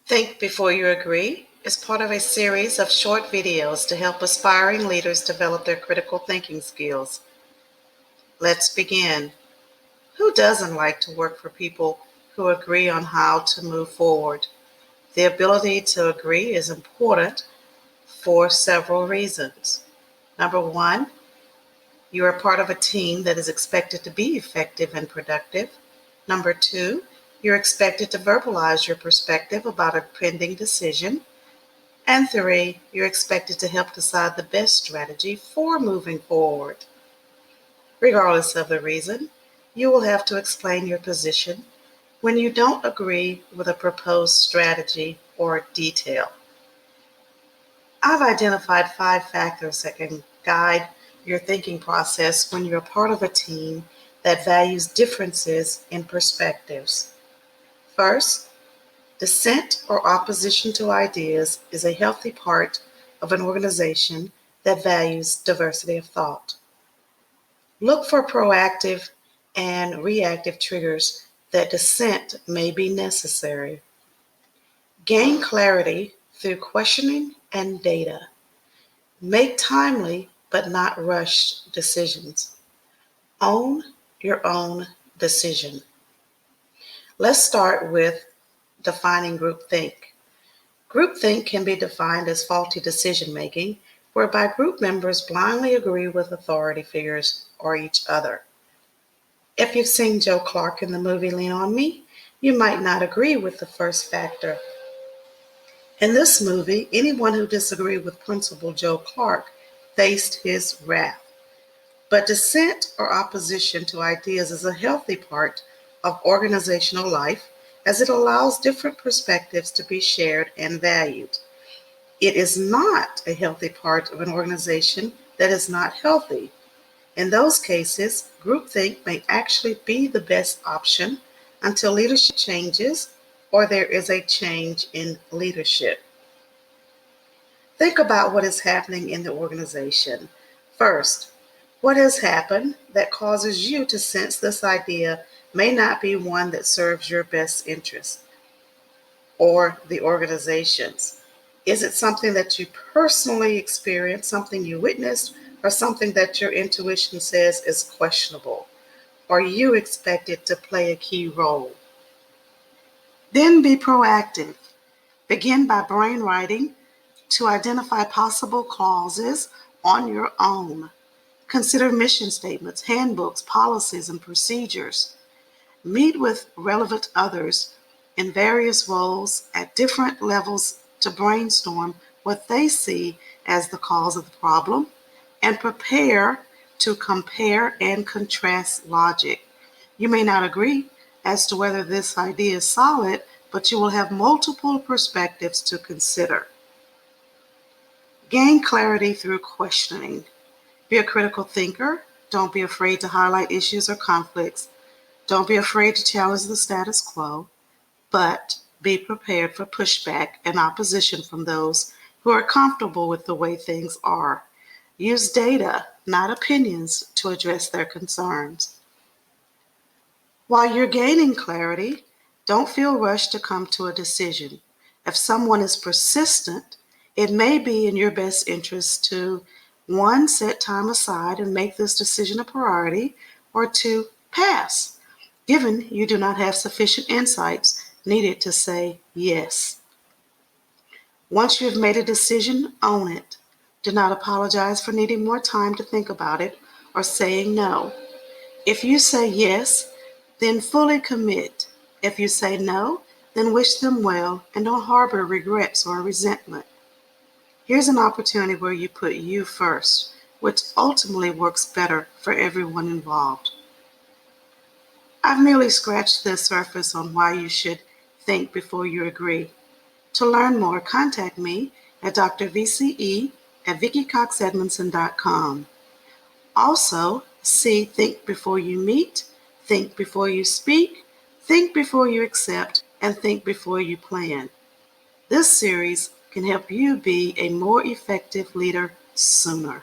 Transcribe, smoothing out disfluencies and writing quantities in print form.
Think Before You Agree is part of a series of short videos to help aspiring leaders develop their critical thinking skills. Let's begin. Who doesn't like to work for people who agree on how to move forward? The ability to agree is important for several reasons. Number one, you are part of a team that is expected to be effective and productive. Number two, you're expected to verbalize your perspective about a pending decision. And three, you're expected to help decide the best strategy for moving forward. Regardless of the reason, you will have to explain your position when you don't agree with a proposed strategy or detail. I've identified 5 factors that can guide your thinking process when you're part of a team that values differences in perspectives. First, dissent or opposition to ideas is a healthy part of an organization that values diversity of thought. Look for proactive and reactive triggers that dissent may be necessary. Gain clarity through questioning and data. Make timely but not rushed decisions. Own your own decision. Let's start with defining groupthink. Groupthink can be defined as faulty decision-making, whereby group members blindly agree with authority figures or each other. If you've seen Joe Clark in the movie Lean On Me, you might not agree with the first factor. In this movie, anyone who disagreed with Principal Joe Clark faced his wrath. But dissent or opposition to ideas is a healthy part of organizational life, as it allows different perspectives to be shared and valued. It is not a healthy part of an organization that is not healthy. In those cases, groupthink may actually be the best option until leadership changes or there is a change in leadership. Think about what is happening in the organization. First, what has happened that causes you to sense this idea may not be one that serves your best interest or the organization's? Is it something that you personally experienced, something you witnessed, or something that your intuition says is questionable, or you expect it to play a key role? Then be proactive. Begin by brainwriting to identify possible clauses on your own. Consider mission statements, handbooks, policies, and procedures. Meet with relevant others in various roles at different levels to brainstorm what they see as the cause of the problem and prepare to compare and contrast logic. You may not agree as to whether this idea is solid, but you will have multiple perspectives to consider. Gain clarity through questioning. Be a critical thinker. Don't be afraid to highlight issues or conflicts. Don't be afraid to challenge the status quo, but be prepared for pushback and opposition from those who are comfortable with the way things are. Use data, not opinions, to address their concerns. While you're gaining clarity, don't feel rushed to come to a decision. If someone is persistent, it may be in your best interest to 1, set time aside and make this decision a priority, or 2, pass, given you do not have sufficient insights needed to say yes. Once you have made a decision, own it. Do not apologize for needing more time to think about it or saying no. If you say yes, then fully commit. If you say no, then wish them well and don't harbor regrets or resentment. Here's an opportunity where you put you first, which ultimately works better for everyone involved. I've merely scratched the surface on why you should think before you agree. To learn more, contact me at dr.vce at VickieCoxEdmondson.com. Also, see Think Before You Meet, Think Before You Speak, Think Before You Accept, and Think Before You Plan. This series can help you be a more effective leader sooner.